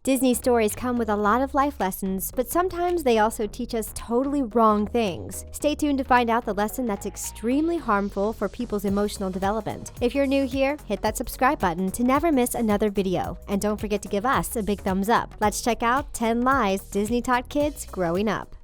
Disney stories come with a lot of life lessons, but sometimes they also teach us totally wrong things. Stay tuned to find out the lesson that's extremely harmful for people's emotional development. If you're new here, hit that subscribe button to never miss another video. And don't forget to give us a big thumbs up. Let's check out 10 lies Disney taught kids growing up.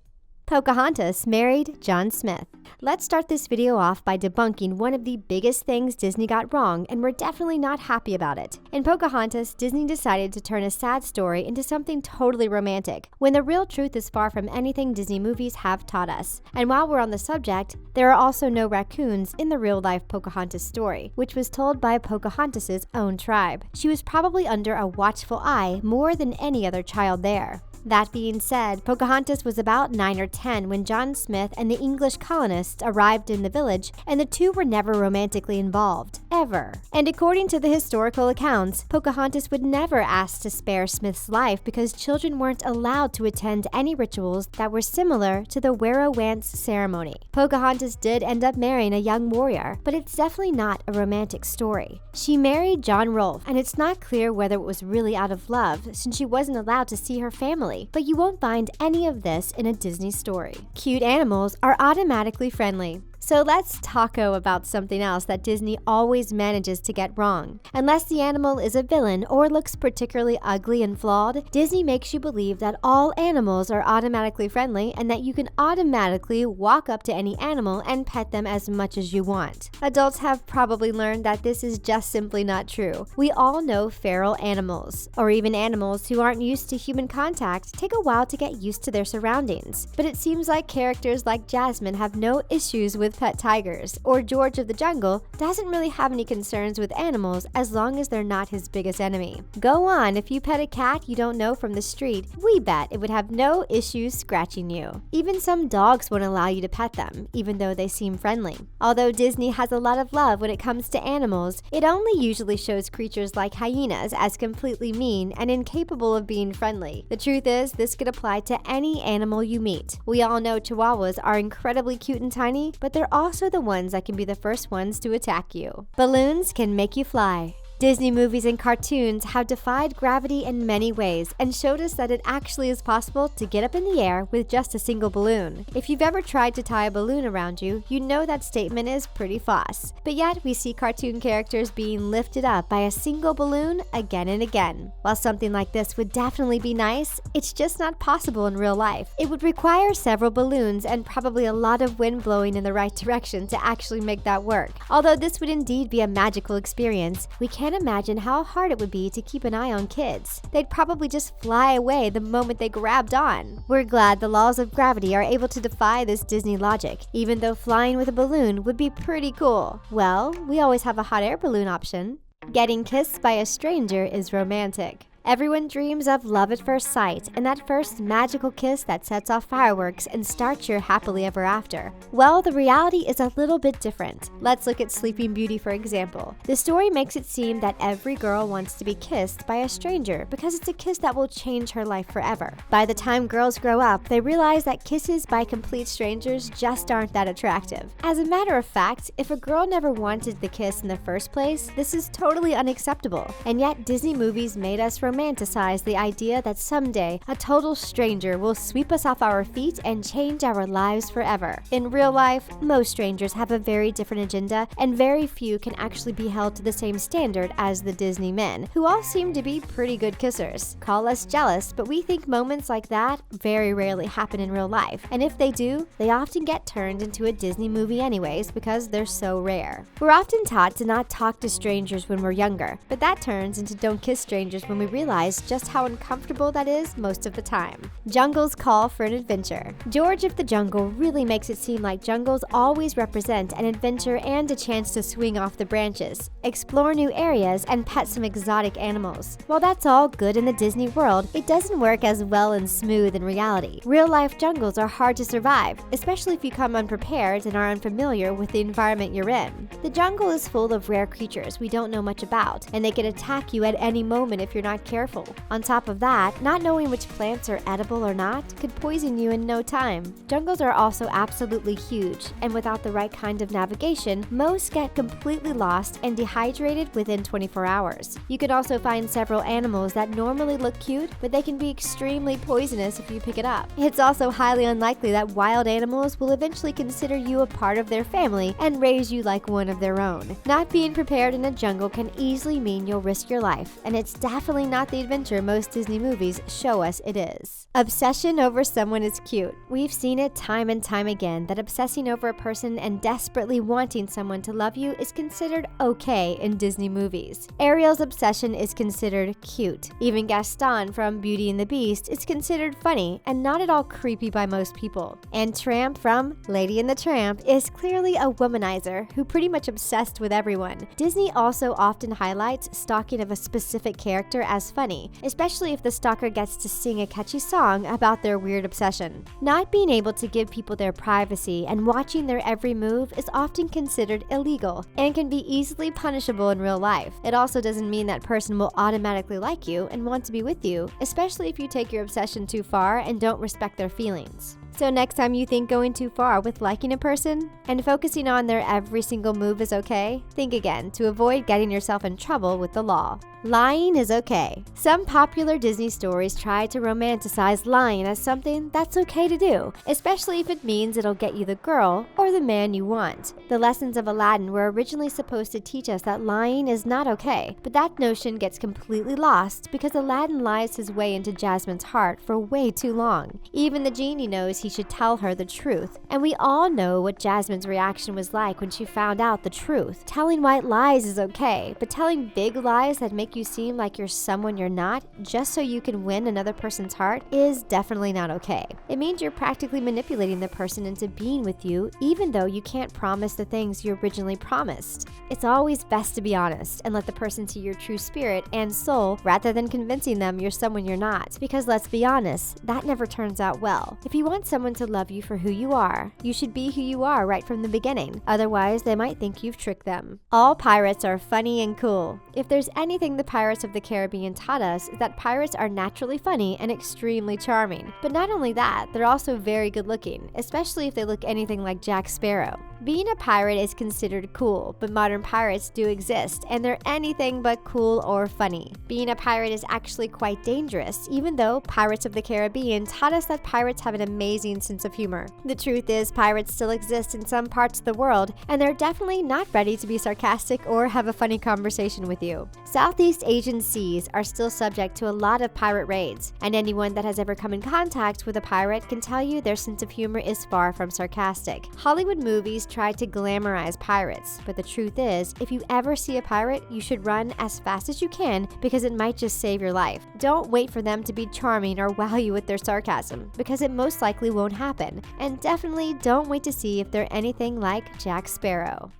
Pocahontas married John Smith. Let's start this video off by debunking one of the biggest things Disney got wrong, and we're definitely not happy about it. In Pocahontas, Disney decided to turn a sad story into something totally romantic, when the real truth is far from anything Disney movies have taught us. And while we're on the subject, there are also no raccoons in the real-life Pocahontas story, which was told by Pocahontas' own tribe. She was probably under a watchful eye more than any other child there. That being said, Pocahontas was about 9 or 10 when John Smith and the English colonists arrived in the village, and the two were never romantically involved, ever. And according to the historical accounts, Pocahontas would never ask to spare Smith's life because children weren't allowed to attend any rituals that were similar to the Werowance ceremony. Pocahontas did end up marrying a young warrior, but it's definitely not a romantic story. She married John Rolfe, and it's not clear whether it was really out of love since she wasn't allowed to see her family. But you won't find any of this in a Disney story. Cute animals are automatically friendly. So let's taco about something else that Disney always manages to get wrong. Unless the animal is a villain or looks particularly ugly and flawed, Disney makes you believe that all animals are automatically friendly and that you can automatically walk up to any animal and pet them as much as you want. Adults have probably learned that this is just simply not true. We all know feral animals, or even animals who aren't used to human contact, take a while to get used to their surroundings. But it seems like characters like Jasmine have no issues with pet tigers, or George of the Jungle doesn't really have any concerns with animals as long as they're not his biggest enemy. Go on, if you pet a cat you don't know from the street, we bet it would have no issues scratching you. Even some dogs won't allow you to pet them, even though they seem friendly. Although Disney has a lot of love when it comes to animals, it only usually shows creatures like hyenas as completely mean and incapable of being friendly. The truth is, this could apply to any animal you meet. We all know chihuahuas are incredibly cute and tiny, but they're also the ones that can be the first ones to attack you. Balloons can make you fly. Disney movies and cartoons have defied gravity in many ways and showed us that it actually is possible to get up in the air with just a single balloon. If you've ever tried to tie a balloon around you, you know that statement is pretty false. But yet, we see cartoon characters being lifted up by a single balloon again and again. While something like this would definitely be nice, it's just not possible in real life. It would require several balloons and probably a lot of wind blowing in the right direction to actually make that work. Although this would indeed be a magical experience, we can't imagine how hard it would be to keep an eye on kids. They'd probably just fly away the moment they grabbed on. We're glad the laws of gravity are able to defy this Disney logic, even though flying with a balloon would be pretty cool. Well, we always have a hot air balloon option. Getting kissed by a stranger is romantic. Everyone dreams of love at first sight and that first magical kiss that sets off fireworks and starts your happily ever after. Well, the reality is a little bit different. Let's look at Sleeping Beauty for example. The story makes it seem that every girl wants to be kissed by a stranger because it's a kiss that will change her life forever. By the time girls grow up, they realize that kisses by complete strangers just aren't that attractive. As a matter of fact, if a girl never wanted the kiss in the first place, this is totally unacceptable. And yet Disney movies made us romanticize the idea that someday a total stranger will sweep us off our feet and change our lives forever. In real life, most strangers have a very different agenda, and very few can actually be held to the same standard as the Disney men, who all seem to be pretty good kissers. Call us jealous, but we think moments like that very rarely happen in real life, and if they do, they often get turned into a Disney movie anyways because they're so rare. We're often taught to not talk to strangers when we're younger, but that turns into don't kiss strangers when we realize just how uncomfortable that is most of the time. Jungle's call for an adventure. George of the Jungle really makes it seem like jungles always represent an adventure and a chance to swing off the branches, explore new areas, and pet some exotic animals. While that's all good in the Disney world, it doesn't work as well and smooth in reality. Real-life jungles are hard to survive, especially if you come unprepared and are unfamiliar with the environment you're in. The jungle is full of rare creatures we don't know much about, and they can attack you at any moment if you're not careful. On top of that, not knowing which plants are edible or not could poison you in no time. Jungles are also absolutely huge, and without the right kind of navigation, most get completely lost and dehydrated within 24 hours. You can also find several animals that normally look cute, but they can be extremely poisonous if you pick it up. It's also highly unlikely that wild animals will eventually consider you a part of their family and raise you like one of their own. Not being prepared in a jungle can easily mean you'll risk your life, and it's definitely not the adventure most Disney movies show us it is. Obsession over someone is cute. We've seen it time and time again that obsessing over a person and desperately wanting someone to love you is considered okay in Disney movies. Ariel's obsession is considered cute. Even Gaston from Beauty and the Beast is considered funny and not at all creepy by most people. And Tramp from Lady and the Tramp is clearly a womanizer who pretty much obsessed with everyone. Disney also often highlights stalking of a specific character as funny, especially if the stalker gets to sing a catchy song about their weird obsession. Not being able to give people their privacy and watching their every move is often considered illegal and can be easily punishable in real life. It also doesn't mean that person will automatically like you and want to be with you, especially if you take your obsession too far and don't respect their feelings. So next time you think going too far with liking a person and focusing on their every single move is okay, think again to avoid getting yourself in trouble with the law. Lying is okay. Some popular Disney stories try to romanticize lying as something that's okay to do, especially if it means it'll get you the girl or the man you want. The lessons of Aladdin were originally supposed to teach us that lying is not okay, but that notion gets completely lost because Aladdin lies his way into Jasmine's heart for way too long. Even the genie knows he should tell her the truth, and we all know what Jasmine's reaction was like when she found out the truth. Telling white lies is okay, but telling big lies that make you seem like you're someone you're not just so you can win another person's heart is definitely not okay. It means you're practically manipulating the person into being with you even though you can't promise the things you originally promised. It's always best to be honest and let the person see your true spirit and soul rather than convincing them you're someone you're not, because let's be honest, that never turns out well. If you want someone to love you for who you are, you should be who you are right from the beginning. Otherwise, they might think you've tricked them. All pirates are funny and cool. If there's anything the Pirates of the Caribbean taught us, is that pirates are naturally funny and extremely charming. But not only that, they're also very good looking, especially if they look anything like Jack Sparrow. Being a pirate is considered cool, but modern pirates do exist, and they're anything but cool or funny. Being a pirate is actually quite dangerous, even though Pirates of the Caribbean taught us that pirates have an amazing sense of humor. The truth is, pirates still exist in some parts of the world, and they're definitely not ready to be sarcastic or have a funny conversation with you. Southeast Asian seas are still subject to a lot of pirate raids, and anyone that has ever come in contact with a pirate can tell you their sense of humor is far from sarcastic. Hollywood movies try to glamorize pirates, but the truth is, if you ever see a pirate, you should run as fast as you can because it might just save your life. Don't wait for them to be charming or wow you with their sarcasm, because it most likely won't happen. And definitely don't wait to see if they're anything like Jack Sparrow.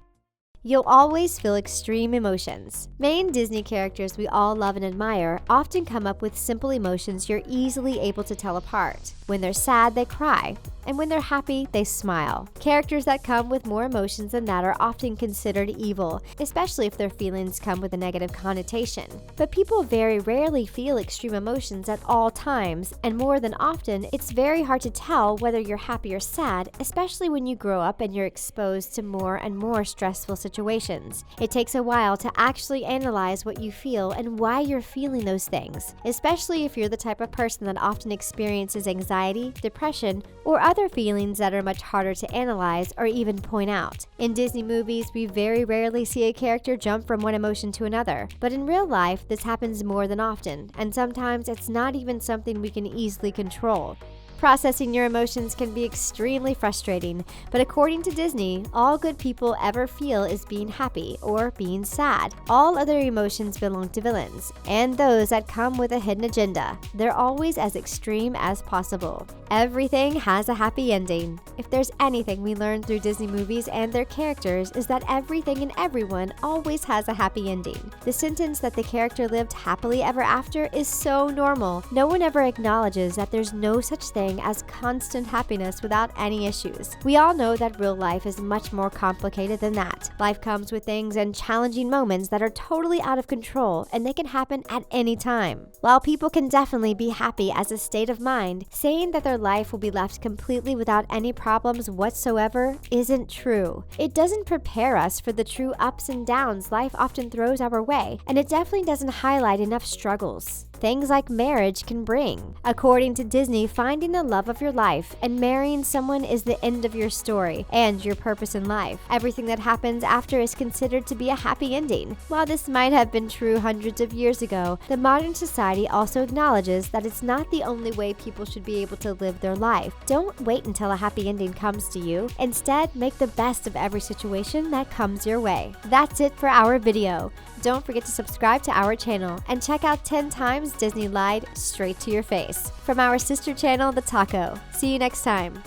You'll always feel extreme emotions. Main Disney characters we all love and admire often come up with simple emotions you're easily able to tell apart. When they're sad, they cry, and when they're happy, they smile. Characters that come with more emotions than that are often considered evil, especially if their feelings come with a negative connotation. But people very rarely feel extreme emotions at all times, and more than often, it's very hard to tell whether you're happy or sad, especially when you grow up and you're exposed to more and more stressful situations. It takes a while to actually analyze what you feel and why you're feeling those things, especially if you're the type of person that often experiences anxiety, depression, or other feelings that are much harder to analyze or even point out. In Disney movies, we very rarely see a character jump from one emotion to another, but in real life, this happens more than often, and sometimes it's not even something we can easily control. Processing your emotions can be extremely frustrating, but according to Disney, all good people ever feel is being happy or being sad. All other emotions belong to villains, and those that come with a hidden agenda. They're always as extreme as possible. Everything has a happy ending. If there's anything we learn through Disney movies and their characters, is that everything and everyone always has a happy ending. The sentence that the character lived happily ever after is so normal. No one ever acknowledges that there's no such thing portraying as constant happiness without any issues. We all know that real life is much more complicated than that. Life comes with things and challenging moments that are totally out of control, and they can happen at any time. While people can definitely be happy as a state of mind, saying that their life will be left completely without any problems whatsoever isn't true. It doesn't prepare us for the true ups and downs life often throws our way, and it definitely doesn't highlight enough struggles things like marriage can bring. According to Disney, finding the love of your life and marrying someone is the end of your story and your purpose in life. Everything that happens after is considered to be a happy ending. While this might have been true hundreds of years ago, the modern society also acknowledges that it's not the only way people should be able to live their life. Don't wait until a happy ending comes to you. Instead, make the best of every situation that comes your way. That's it for our video. Don't forget to subscribe to our channel and check out 10 times Disney lied straight to your face from our sister channel, The Taco. See you next time.